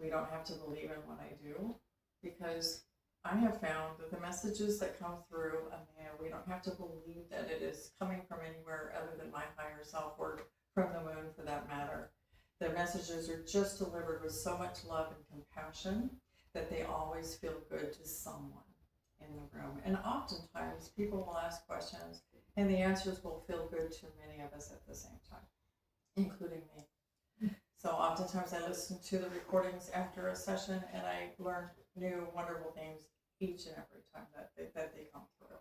we don't have to believe in what I do, because I have found that the messages that come through Amaeya, we don't have to believe that it is coming from anywhere other than my higher self, or from the moon for that matter. The messages are just delivered with so much love and compassion that they always feel good to someone in the room. And oftentimes people will ask questions and the answers will feel good to many of us at the same time, including me. So oftentimes I listen to the recordings after a session and I learn new wonderful things each and every time that they come through.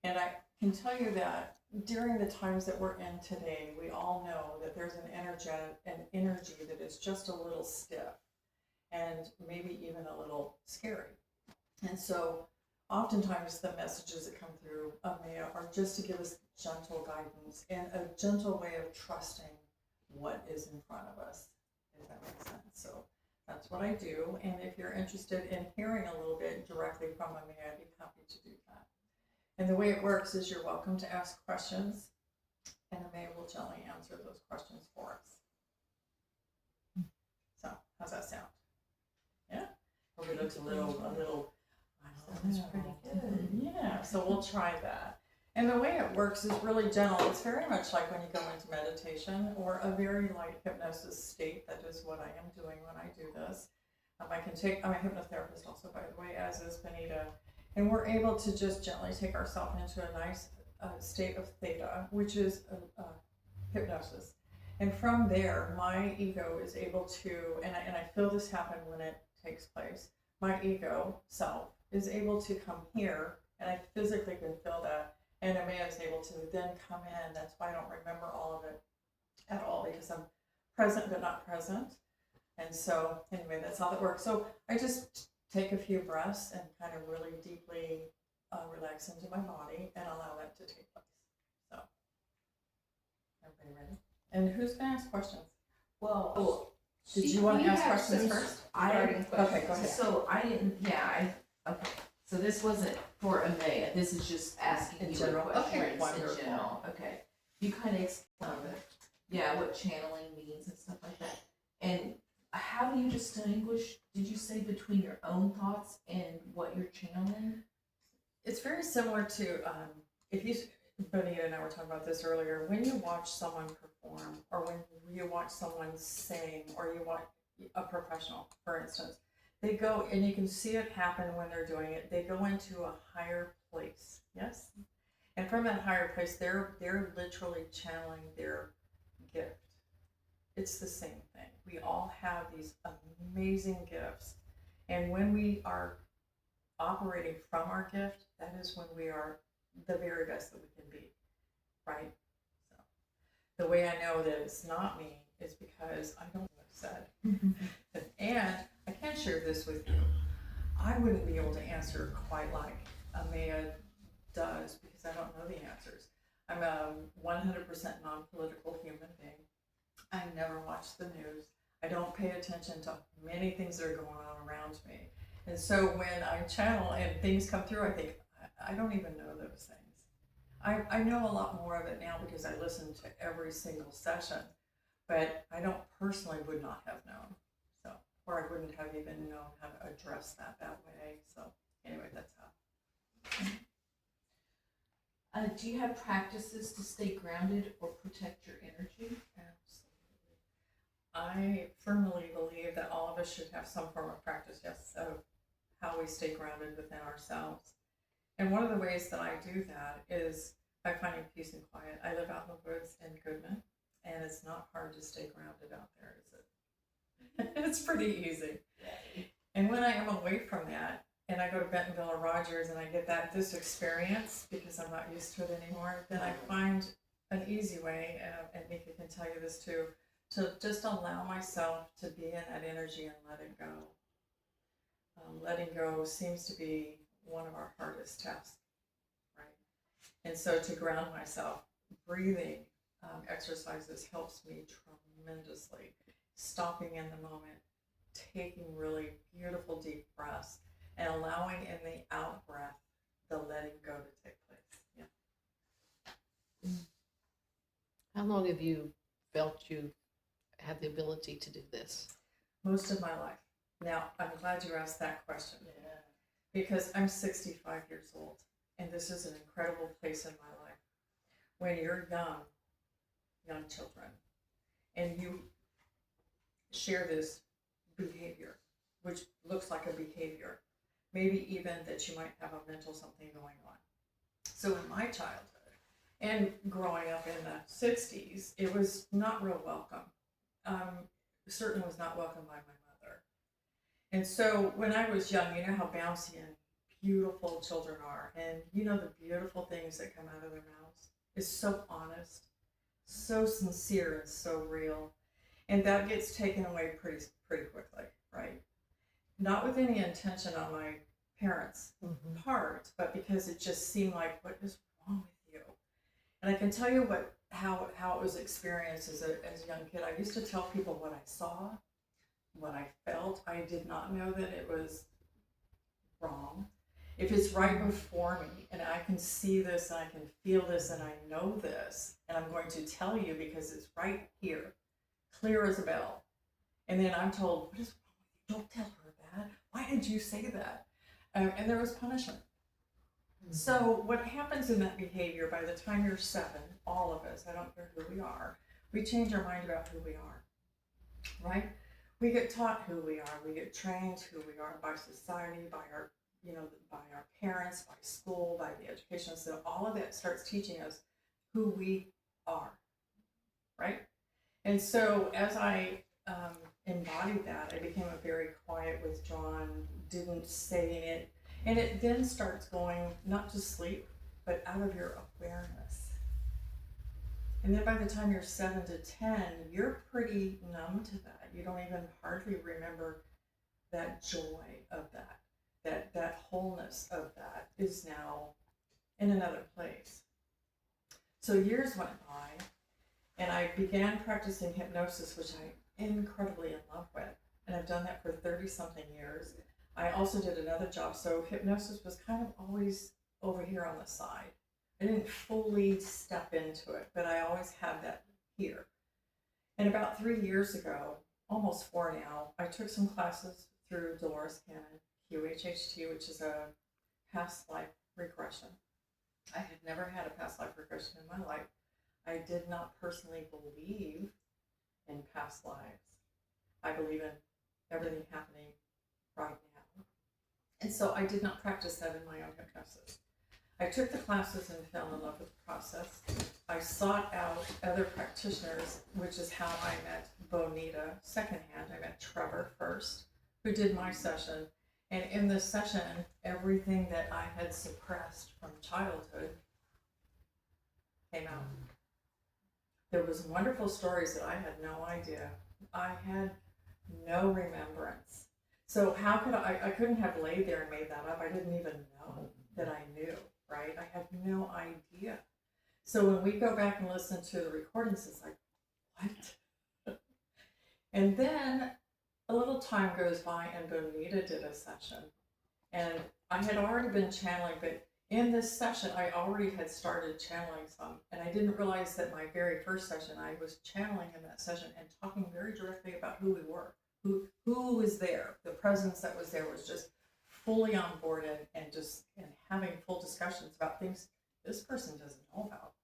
And I can tell you that during the times that we're in today, we all know that there's an energy that is just a little stiff and maybe even a little scary. And so oftentimes the messages that come through Amaeya are just to give us gentle guidance and a gentle way of trusting what is in front of us, if that makes sense. So that's what I do. And if you're interested in hearing a little bit directly from Amaeya, I'd be happy to do that. And the way it works is you're welcome to ask questions, and Amaeya will gently answer those questions for us. So, how's that sound? Yeah? Hope it looks a little, Sounds pretty good. Yeah, so we'll try that. And the way it works is really gentle. It's very much like when you go into meditation or a very light hypnosis state. That is what I am doing when I do this. I'm a hypnotherapist also, by the way, as is Benita. And we're able to just gently take ourselves into a nice state of theta, which is hypnosis. And from there, my ego is able to, and I feel this happen when it takes place, my ego self is able to come here, and I physically can feel that. And Amaeya is able to then come in. That's why I don't remember all of it at all, because I'm present but not present. And so anyway, that's how that works. So I just take a few breaths and kind of really deeply relax into my body and allow that to take place. So, everybody ready? And who's going to ask questions? Well, did you want to ask questions first? I already questions. Okay, go ahead. So I didn't, okay. So this wasn't for Amaeya, this is just asking In you general. questions Okay, wonderful. in general. Okay. You kind of explain what channeling means and stuff like that. And how do you distinguish, did you say, between your own thoughts and what you're channeling? It's very similar to, Bonita and I were talking about this earlier, when you watch someone perform, or when you watch someone sing, or you watch a professional, for instance, they go, and you can see it happen when they're doing it, they go into a higher place, yes? And from that higher place, they're literally channeling their gift. It's the same thing. We all have these amazing gifts. And when we are operating from our gift, that is when we are the very best that we can be, right? So the way I know that it's not me is because I don't know what I said. And I can share this with you. I wouldn't be able to answer quite like Amaeya does because I don't know the answers. I'm a 100% non-political human being. I never watch the news. I don't pay attention to many things that are going on around me. And so when I channel and things come through, I think, I don't even know those things. I know a lot more of it now because I listen to every single session, but I don't personally would not have known. So, or I wouldn't have even known how to address that way. So anyway, that's how. Do you have practices to stay grounded or protect your energy? Absolutely. I firmly believe that all of us should have some form of practice, yes, of how we stay grounded within ourselves. And one of the ways that I do that is by finding peace and quiet. I live out in the woods in Goodman, and it's not hard to stay grounded out there, is it? It's pretty easy. And when I am away from that, and I go to Bentonville or Rogers and I get this experience because I'm not used to it anymore, then I find an easy way, and Mika can tell you this too, to just allow myself to be in that energy and let it go. Letting go seems to be one of our hardest tasks, right? And so to ground myself, breathing exercises helps me tremendously. Stopping in the moment, taking really beautiful deep breaths, and allowing in the out breath the letting go to take place. Yeah. How long have you felt you have the ability to do this? most of my life. Now, I'm glad you asked that question because I'm 65 years old, and this is an incredible place in my life. When you're young children, and you share this behavior, which looks like a behavior, maybe even that you might have a mental something going on. So in my childhood and growing up in the 60s, it was not real welcome. Certainly was not welcomed by my mother. And so when I was young, you know how bouncy and beautiful children are, and you know the beautiful things that come out of their mouths. It's so honest, so sincere, and so real. And that gets taken away pretty quickly, right? Not with any intention on my parents' part, but because it just seemed like, what is wrong with you? And I can tell you how it was experienced as a young kid. I used to tell people what I saw, what I felt. I did not know that it was wrong. If it's right before me and I can see this and I can feel this and I know this, and I'm going to tell you because it's right here, clear as a bell. And then I'm told, what is wrong with you? Don't tell her that. Why did you say that? And there was punishment. So what happens in that behavior, by the time you're 7, all of us, I don't care who we are, we change our mind about who we are, right? We get taught who we are. We get trained who we are by society, by our, by our parents, by school, by the education. So all of that starts teaching us who we are, right? And so as I embodied that, I became a very quiet, withdrawn, didn't say it. And it then starts going not to sleep, but out of your awareness. And then by the time you're 7 to 10, you're pretty numb to that. You don't even hardly remember that joy of that wholeness of that is now in another place. So years went by, and I began practicing hypnosis, which I'm incredibly in love with. And I've done that for 30-something years. I also did another job, so hypnosis was kind of always over here on the side. I didn't fully step into it, but I always had that here. And about 3 years ago, almost 4 now, I took some classes through Dolores Cannon, QHHT, which is a past life regression. I had never had a past life regression in my life. I did not personally believe in past lives. I believe in everything happening right now. And so I did not practice that in my own hypnosis. I took the classes and fell in love with the process. I sought out other practitioners, which is how I met Bonita secondhand. I met Trevor first, who did my session. And in this session, everything that I had suppressed from childhood came out. There was wonderful stories that I had no idea. I had no remembrance. So how could I couldn't have laid there and made that up. I didn't even know that I knew, right? I had no idea. So when we go back and listen to the recordings, it's like, what? And then a little time goes by and Bonita did a session. And I had already been channeling, but in this session, I already had started channeling some. And I didn't realize that my very first session, I was channeling in that session and talking very directly about who we were. Who was there. The presence that was there was just fully on board and having full discussions about things this person doesn't know about.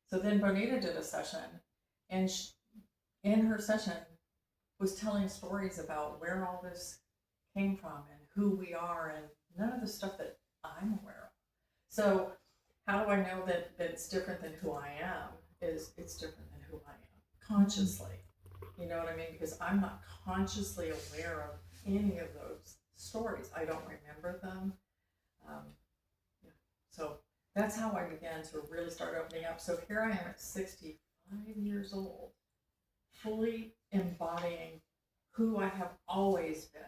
So then Bonita did a session, and in her session was telling stories about where all this came from and who we are, and none of the stuff that I'm aware of. So how do I know that it's different than who I am? It's different than who I am consciously. You know what I mean? Because I'm not consciously aware of any of those stories. I don't remember them. So that's how I began to really start opening up. So here I am at 65 years old, fully embodying who I have always been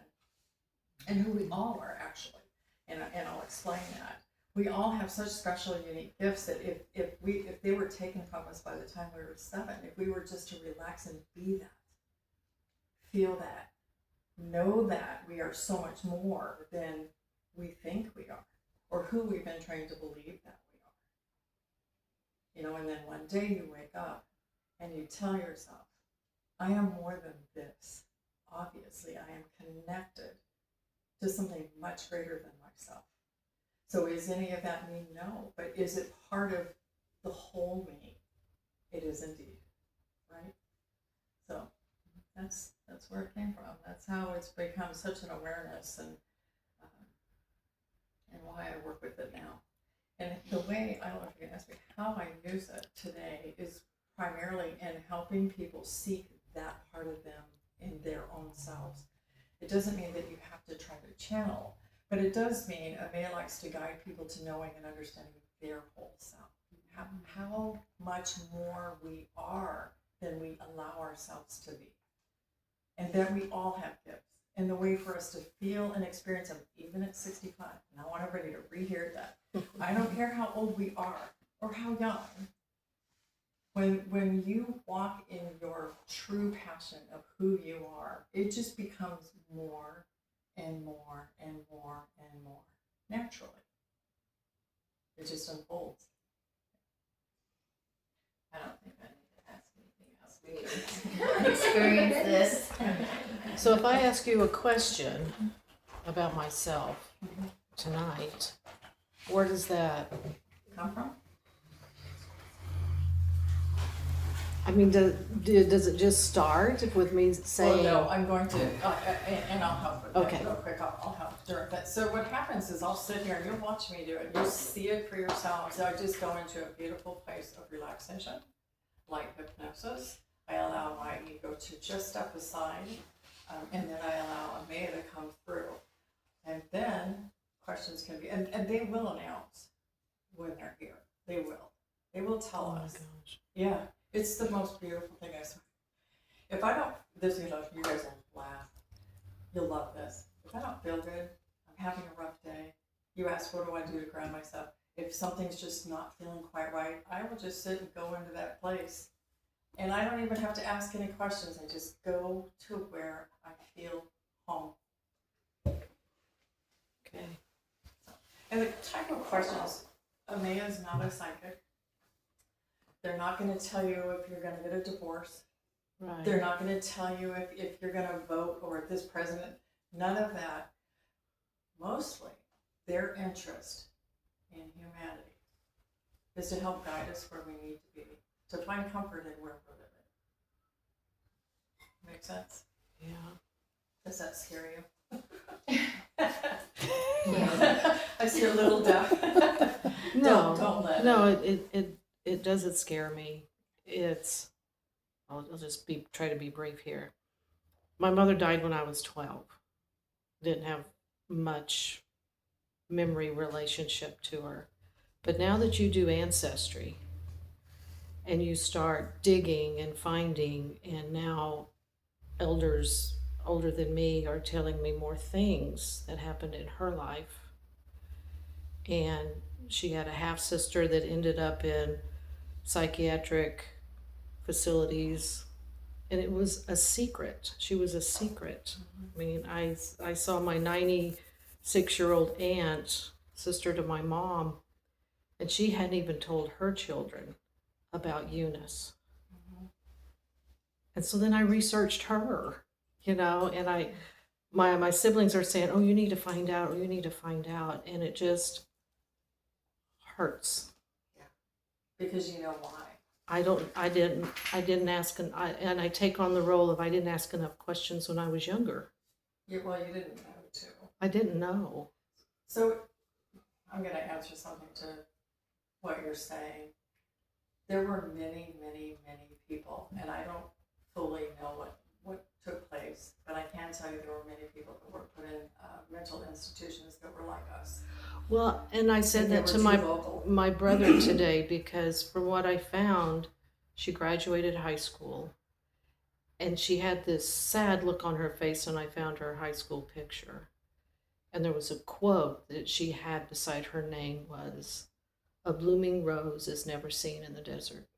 and who we all are actually. And I'll explain that. We all have such special, unique gifts that if they were taken from us by the time we were 7, if we were just to relax and be that, feel that, know that we are so much more than we think we are, or who we've been trained to believe that we are. And then one day you wake up and you tell yourself, I am more than this. I obviously I am connected to something much greater than myself. So is any of that me? No. But is it part of the whole me? It is indeed, right? So that's where it came from. That's how it's become such an awareness, and why I work with it now. And the way, I don't know if you can ask me, how I use it today is primarily in helping people seek that part of them in their own selves. It doesn't mean that you have to try to channel, but it does mean Amaeya likes to guide people to knowing and understanding their whole self. How much more we are than we allow ourselves to be. And that we all have gifts. And the way for us to feel and experience them, even at 65, and I want everybody to rehear that. I don't care how old we are or how young. When you walk in your true passion of who you are, it just becomes more and more and more and more naturally. It just unfolds. I don't think I need to ask anything else. We experience this. So if I ask you a question about myself tonight, where does that Come from? I mean, does it just start with me saying? Well, no, I'm going to, and I'll help with that Okay. real quick. I'll help during that. So what happens is I'll sit here and you'll watch me do it. You'll see it for yourselves. I just go into a beautiful place of relaxation, like hypnosis. I allow my ego to just step aside, and then I allow Amaeya to come through. And then questions can be, and they will announce when they're here. They will. They will tell Oh my us. gosh. Yeah. It's the most beautiful thing I swear. If I don't, this, you guys will laugh. You'll love this. If I don't feel good, I'm having a rough day. You ask, what do I do to ground myself? If something's just not feeling quite right, I will just sit and go into that place. And I don't even have to ask any questions. I just go to where I feel home. Okay. And the type of questions, Amaeya is not a psychic. They're not going to tell you if you're going to get a divorce. Right. They're not going to tell you if you're going to vote or if this president, none of that. Mostly, their interest in humanity is to help guide us where we need to be, to find comfort in where we're living. Make sense? Yeah. Does that scare you? I see a little deaf. No. Don't let No, it. it doesn't scare me. I'll just try to be brief here. My mother died when I was 12. Didn't have much memory relationship to her. But now that you do ancestry and you start digging and finding, and now elders older than me are telling me more things that happened in her life. And she had a half sister that ended up in psychiatric facilities, and it was a secret. She was a secret. I mean, I saw my 96-year-old aunt, sister to my mom, and she hadn't even told her children about Eunice. And so then I researched her, and my siblings are saying, "Oh, you need to find out, or you need to find out," and it just hurts. Yeah. Because you know why. I didn't ask, and I take on the role of I didn't ask enough questions when I was younger. Yeah, well, you didn't know to. I didn't know. So I'm going to answer something to what you're saying. There were many, many, many people, and I don't fully know what took place, but I can tell you there were many people that were put in mental institutions that were like us. Well, and I said And they that to were too vocal. my brother today, because from what I found, she graduated high school, and she had this sad look on her face when I found her high school picture. And there was a quote that she had beside her name was, "A blooming rose is never seen in the desert."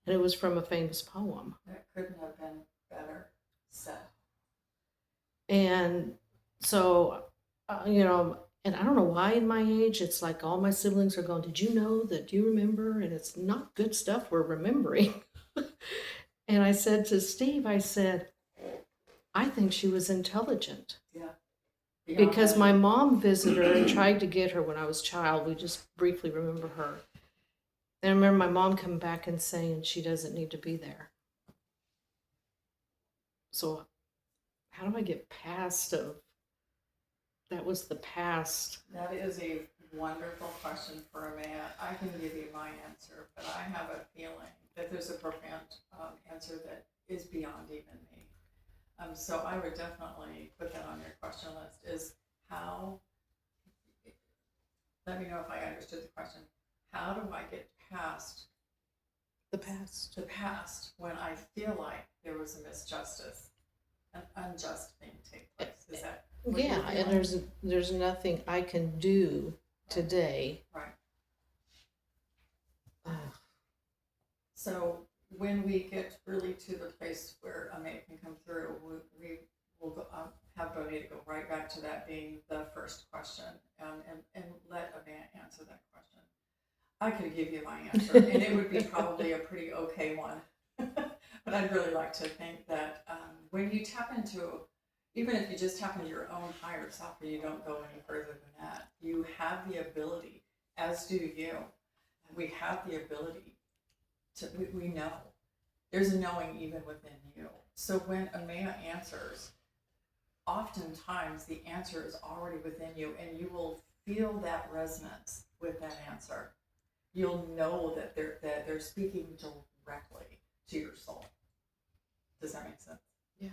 And it was from a famous poem. That couldn't have been better said. And so, and I don't know why in my age, it's like all my siblings are going, "Did you know that? Do you remember?" And it's not good stuff we're remembering. And I said to Steve, I said, I think she was intelligent. Yeah. Because my mom visited her and tried to get her when I was a child. We just briefly remember her. And I remember my mom coming back and saying she doesn't need to be there. So how do I get past that was the past? That is a wonderful question for Amaeya. I can give you my answer, but I have a feeling that there's a profound answer that is beyond even me. So I would definitely put that on your question list, is how, let me know if I understood the question. How do I get past The past. the past when I feel like there was a misjustice, an unjust thing take place? Is that what you're Yeah, and feeling? there's nothing I can do today. Right. Ugh. So when we get really to the place where Amaeya can come through, we will go, have Bonita go right back to that being the first question, and let Amaeya answer that question. I could give you my answer, and it would be probably a pretty okay one. But I'd really like to think that when you tap into, even if you just tap into your own higher self, or you don't go any further than that, you have the ability, as do you, we have the ability to, we know. There's a knowing even within you. So when Amaeya answers, oftentimes the answer is already within you, and you will feel that resonance with that answer. You'll know that they're speaking directly to your soul. Does that make sense? Yeah.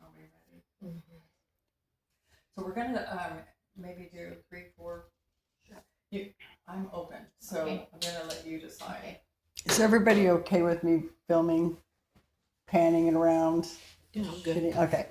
Are we ready? Mm-hmm. So we're gonna maybe do 3, 4. I'm open, so Okay. I'm gonna let you decide. Okay. Is everybody okay with me filming, panning it around? Yeah, I'm good. Okay.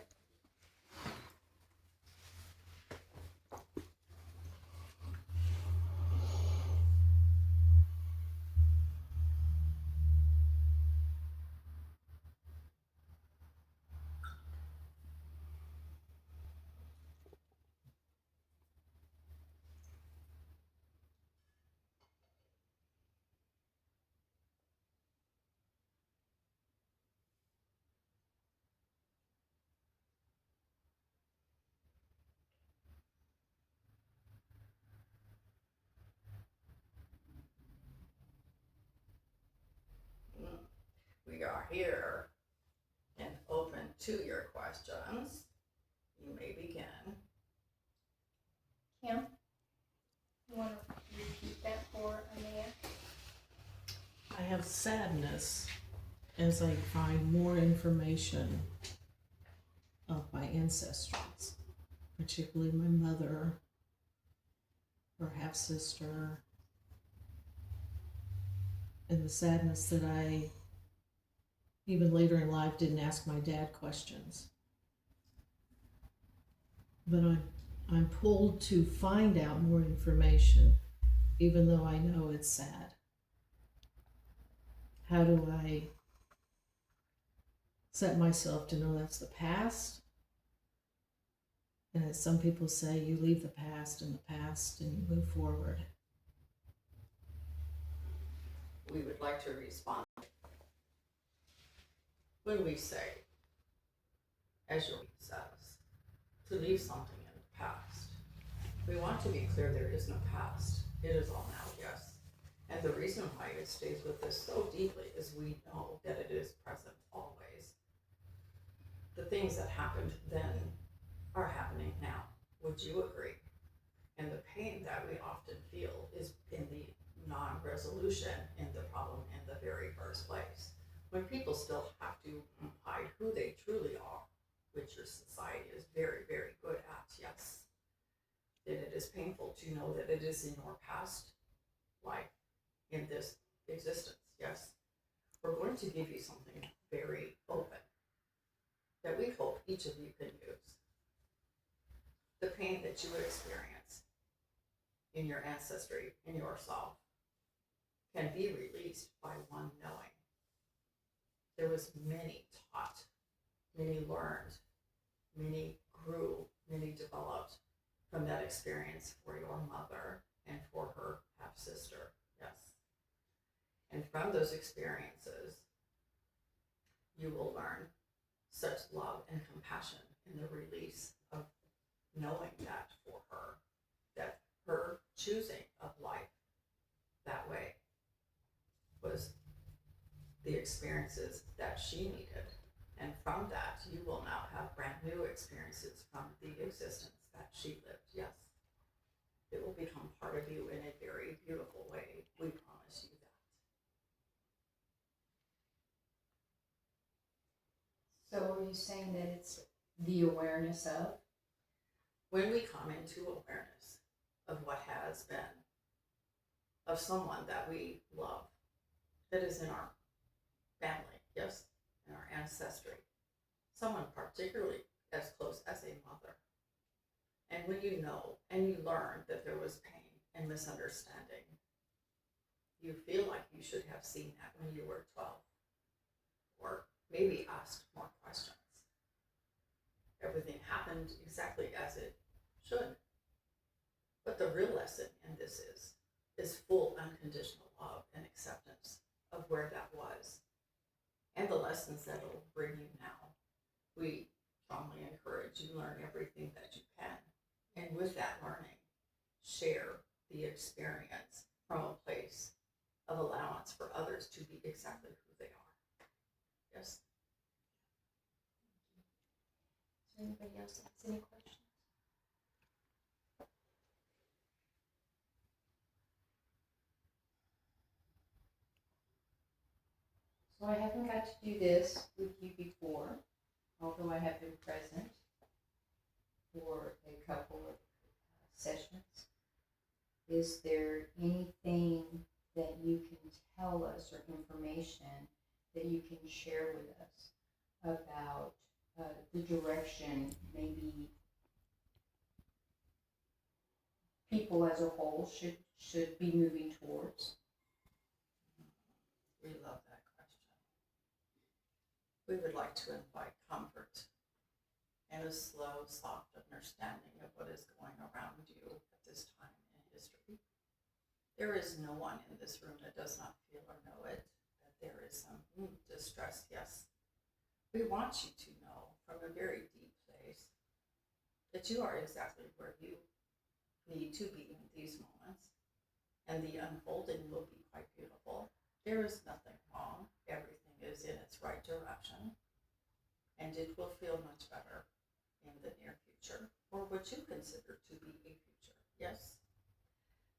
We are here and open to your questions. You may begin. Kim, you want to repeat that for Amaeya? I have sadness as I find more information of my ancestors, particularly my mother, her half sister, and the sadness that I, even later in life, didn't ask my dad questions. But I'm pulled to find out more information, even though I know it's sad. How do I set myself to know that's the past? And as some people say, you leave the past in the past and you move forward. We would like to respond. When we say, as your says, to leave something in the past, we want to be clear there is no past. It is all now, yes. And the reason why it stays with us so deeply is we know that it is present always. The things that happened then are happening now. Would you agree? And the pain that we often feel is in the non-resolution in the problem in the very first place. When people still have to hide who they truly are, which your society is very, very good at, yes, then it is painful to know that it is in your past life, in this existence, yes. We're going to give you something very open that we hope each of you can use. The pain that you would experience in your ancestry, in yourself, can be released by one knowing. There was many taught, many learned, many grew, many developed from that experience for your mother and for her half-sister, yes. And from those experiences, you will such love and compassion in the release of knowing that for her, that her choosing of life that way was the experiences that she needed. And from that, you will now have brand new experiences from the existence that she lived. Yes. It will become part of you in a very beautiful way. We promise you that. So are you saying that it's the awareness of? When we come into awareness of what has been, of someone that we love, that is in our family, yes, in our ancestry, someone particularly as close as a mother. And when you know and you learn that there was pain and misunderstanding, you feel like you should have seen that when you were 12, or maybe asked more questions. Everything happened exactly as it should. But the real lesson in this is full unconditional love and acceptance of where that was and the lessons that it'll bring you now. We strongly encourage you learn everything that you can. And with that learning, share the experience from a place of allowance for others to be exactly who they are. Yes. Is there anybody else that has any questions? So I haven't got to do this with you before, although I have been present for a couple of sessions. Is there anything that you can tell us or information that you can share with us about the direction maybe people as a whole should be moving towards? We love that question. We would like to invite comfort and a slow, soft understanding of what is going around you at this time in history. There is no one in this room that does not feel or know it, that there is some distress, yes. We want you to know from a very deep place that you are exactly where you need to be in these moments, and the unfolding will be quite beautiful. There is nothing wrong. Everything is in its right direction, and it will feel much better in the near future, or what you consider to be a future. Yes?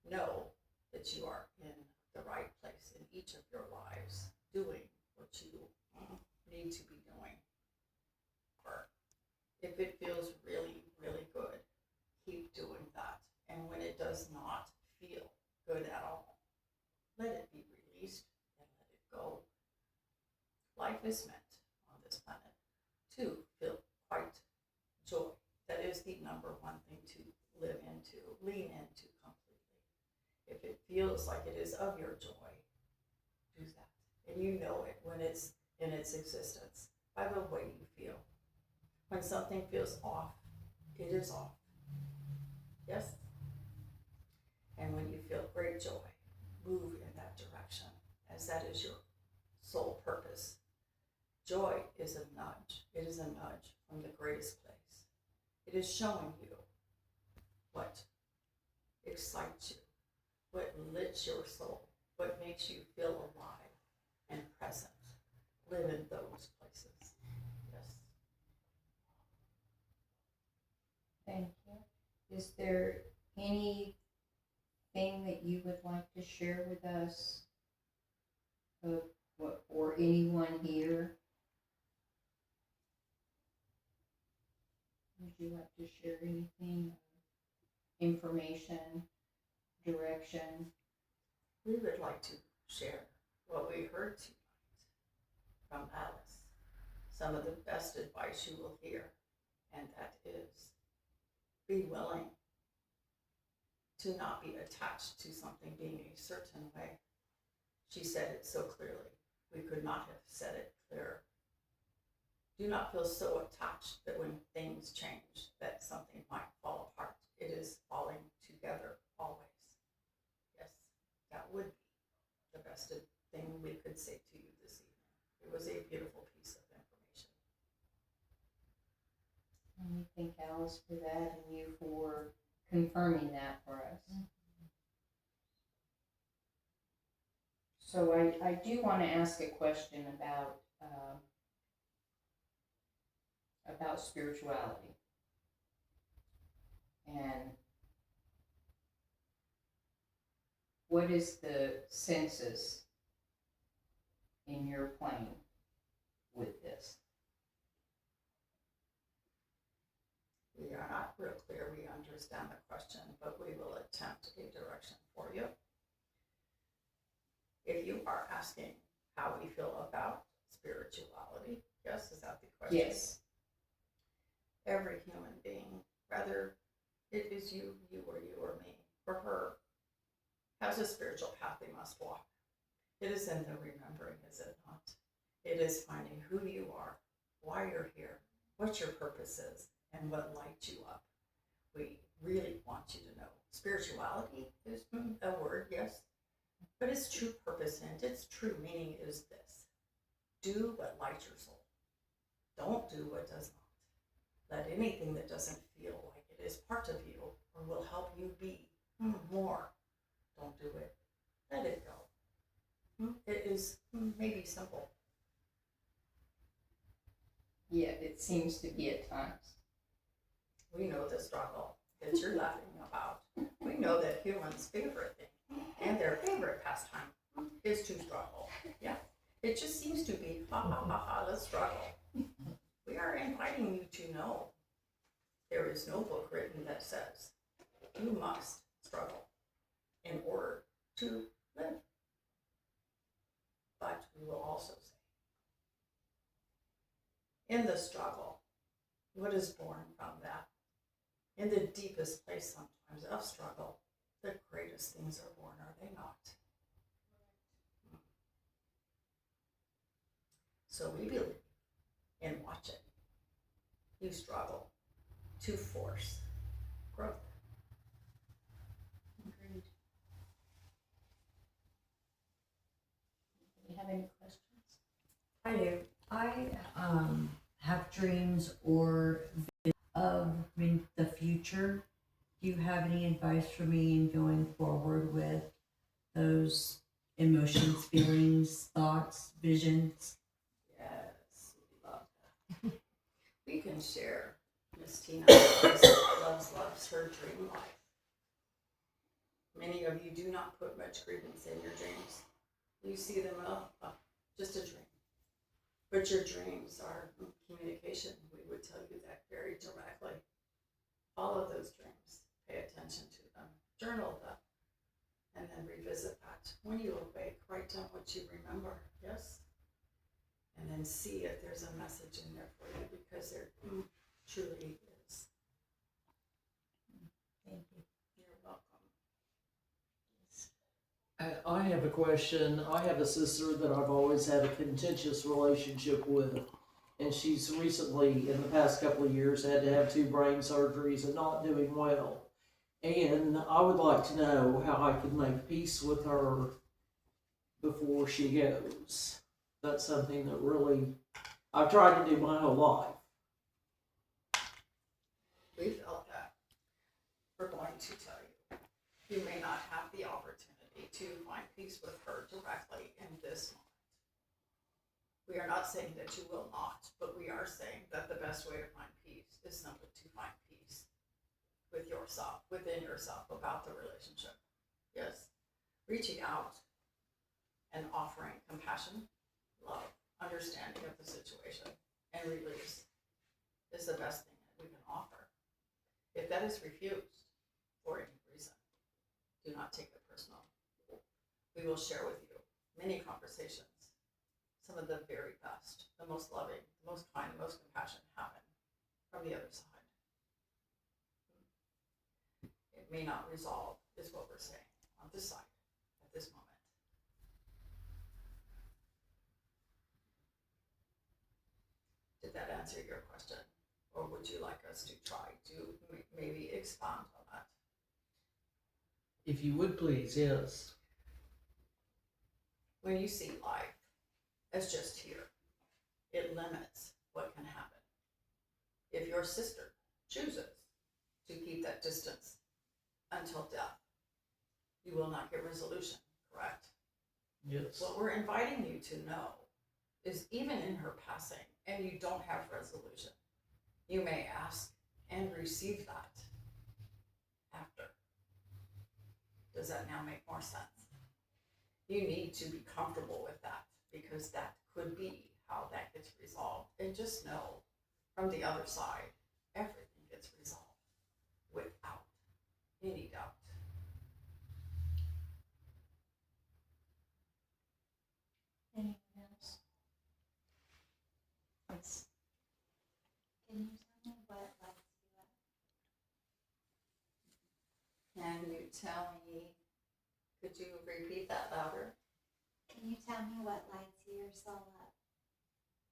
Know that you are in the right place in each of your lives, doing what you need to be doing. Or if it feels really, really good, keep doing that. And when it does not feel good at all, let it be released and let it go. Life is meant on this planet to feel quite joy. That is the number one thing to live into, lean into completely. If it feels like it is of your joy, do that. And you know it when it's in its existence by the way you feel. When something feels off, it is off. Yes? And when you feel great joy, move in that direction, as that is your sole purpose. Joy is a nudge. It is a nudge from the greatest place. It is showing you what excites you, what lifts your soul, what makes you feel alive and present. Live in those places. Yes. Thank you. Is there anything that you would like to share with us, or anyone here? Would you like to share anything, information, direction? We would like to share what we heard tonight from Alice. Some of the best advice you will hear, and that is be willing to not be attached to something being a certain way. She said it so clearly. We could not have said it clearer. Do not feel so attached that when things change that something might fall apart. It is falling together always. Yes, that would be the best thing we could say to you this evening. It was a beautiful piece of information. thank Alice for that and you for confirming that for us. So I do want to ask a question about spirituality. And what is the census in your plane with this? We are not real clear we understand the question, but we will attempt a direction for you. If you are asking how we feel about spirituality, yes, is that the question? Yes. Every human being, whether it is you or me, or her, has a spiritual path they must walk. It is in the remembering, is it not? It is finding who you are, why you're here, what your purpose is, and what lights you up. We really want you to know. Spirituality is a word, yes, but its true purpose and its true meaning is this. Do what lights your soul. Don't do what does not. Let anything that doesn't feel like it is part of you or will help you be more. Don't do it. Let it go. It is maybe simple. Yeah, it seems to be at times. We know the struggle that you're laughing about. We know that humans' favorite thing and their favorite pastime is to struggle. Yeah, it just seems to be ha ha ha ha, let's struggle. We are inviting you to know there is no book written that says you must struggle in order to live. But we will also say, in the struggle, what is born from that? In the deepest place sometimes of struggle, the greatest things are born, are they not? So we believe in watching you struggle to force growth. Agreed. Do you have any questions? I do. I have dreams or of the future. Do you have any advice for me in going forward with those emotions, feelings, thoughts, visions? Yes, we love that. We can share. Miss Tina loves her dream life. Many of you do not put much credence in your dreams. You see them just a dream. But your dreams are communication. We would tell you that very directly. Follow those dreams. Pay attention to them. Journal them. And then revisit that. When you awake, write down what you remember. Yes? And then see if there's a message in there for you, because there truly is. Thank you. You're welcome. I have a question. I have a sister that I've always had a contentious relationship with, and she's recently, in the past couple of years, had to have 2 brain surgeries and not doing well. And I would like to know how I can make peace with her before she goes. That's something that really I've tried to do my whole life. We felt that. We're going to tell you. You may not have the opportunity to find peace with her directly in this moment. We are not saying that you will not, but we are saying that the best way to find peace is simply to find peace with yourself, within yourself, about the relationship. Yes. Reaching out and offering compassion, love, understanding of the situation, and release is the best thing that we can offer. If that is refused for any reason, do not take it personal. We will share with you many conversations. Some of the very best, the most loving, the most kind, the most compassionate happen from the other side. It may not resolve, is what we're saying, on this side, at this moment. Did that answer your question? Or would you like us to try to maybe expand on that? If you would please, yes. When you see life as just here, it limits what can happen. If your sister chooses to keep that distance until death, you will not get resolution, correct? Yes. What we're inviting you to know is even in her passing and you don't have resolution, you may ask and receive that after. Does that now make more sense? You need to be comfortable with that because that could be how that gets resolved. And just know from the other side, everything gets resolved without any doubt. Anything else? It's Can you tell me what lights you up? Can you tell me, could you repeat that louder? Can you tell me what lights your soul up?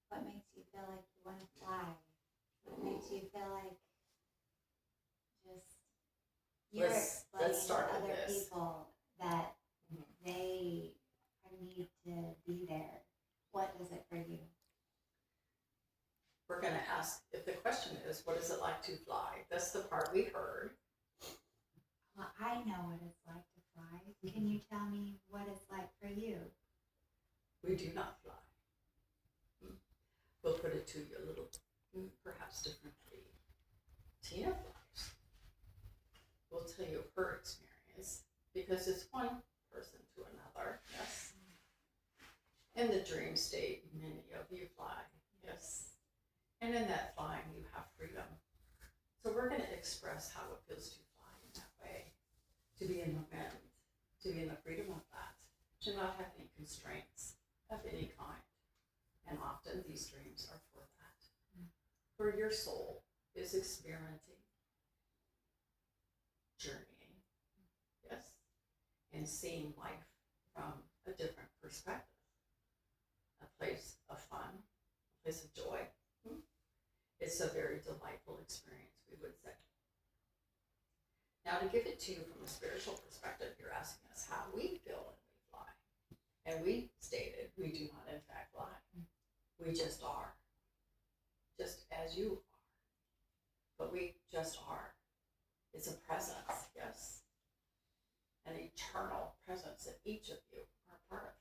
What makes you feel like you want to fly? What makes you feel like just you're Let's explaining start to with other this. people that Mhm. they need to be there? What does it for you? We're gonna ask, if the question is, what is it like to fly? That's the part we heard. Well, I know what it's like to fly. Can you tell me what it's like for you? We do not fly. We'll put it to you a little, perhaps differently. Tina flies. We'll tell you her experience because it's one person to another, yes. In the dream state, many of you fly, yes. And in that flying, you have freedom. So we're going to express how it feels to fly in that way, to be in the wind, to be in the freedom of that, to not have any constraints of any kind. And often these dreams are for that, where your soul is experiencing, journeying, yes, and seeing life from a different perspective, a place of fun, a place of joy. It's a very delightful experience, we would say. Now, to give it to you from a spiritual perspective, you're asking us how we feel when we fly. And we stated we do not in fact fly. We just are. Just as you are. But we just are. It's a presence, yes. An eternal presence that each of you are a part of.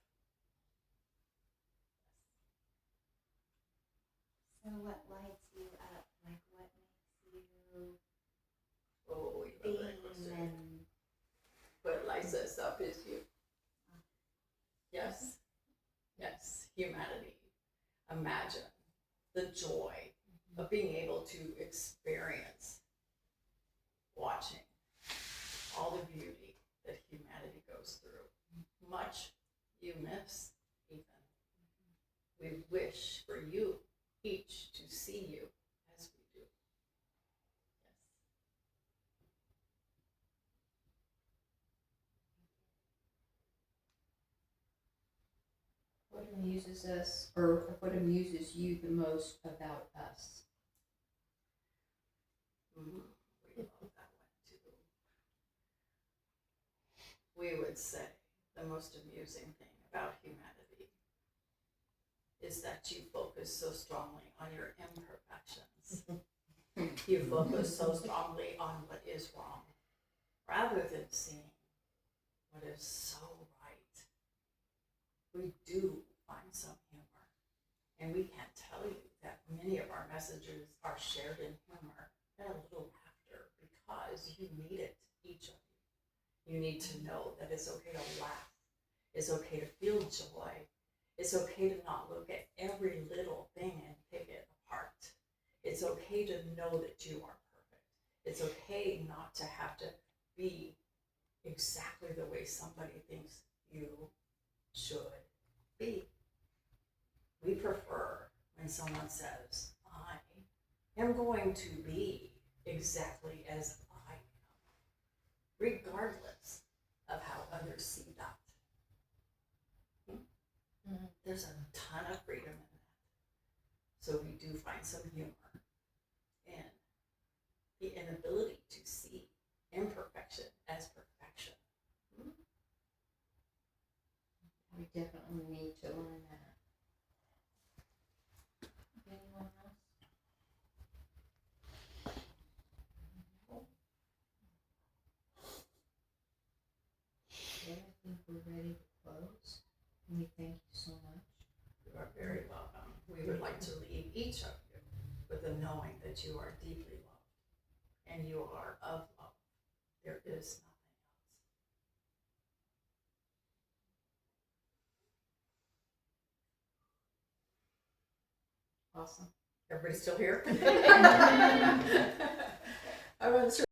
So what lights you up? Like what makes you Oh, you love that beam question. and What lights us up is you. Yes. Yes. Humanity. Imagine the joy of being able to experience watching all the beauty that humanity goes through. Much you miss, even. We wish for you each to see you as we do. Yes. What amuses us, or what amuses you the most about us? We love that one too. We would say the most amusing thing about humanity is that you focus so strongly on your imperfections. You focus so strongly on what is wrong, rather than seeing what is so right. We do find some humor, and we can't tell you that many of our messages are shared in humor and a little laughter because you need it, each of you. You need to know that it's okay to laugh. It's okay to feel joy. It's okay to not look at every little thing and pick it apart. It's okay to know that you are perfect. It's okay not to have to be exactly the way somebody thinks you should be. We prefer when someone says, I am going to be exactly as I am, regardless of how others see that. There's a ton of freedom in that. So we do find some humor in the inability to see imperfection as perfection. We definitely need to learn that. Anyone else? think we're ready to close. And we thank you so much. You are very welcome. We would like to leave each of you with the knowing that you are deeply loved and you are of love. There is nothing else. Awesome. Everybody still here? I wasn't sure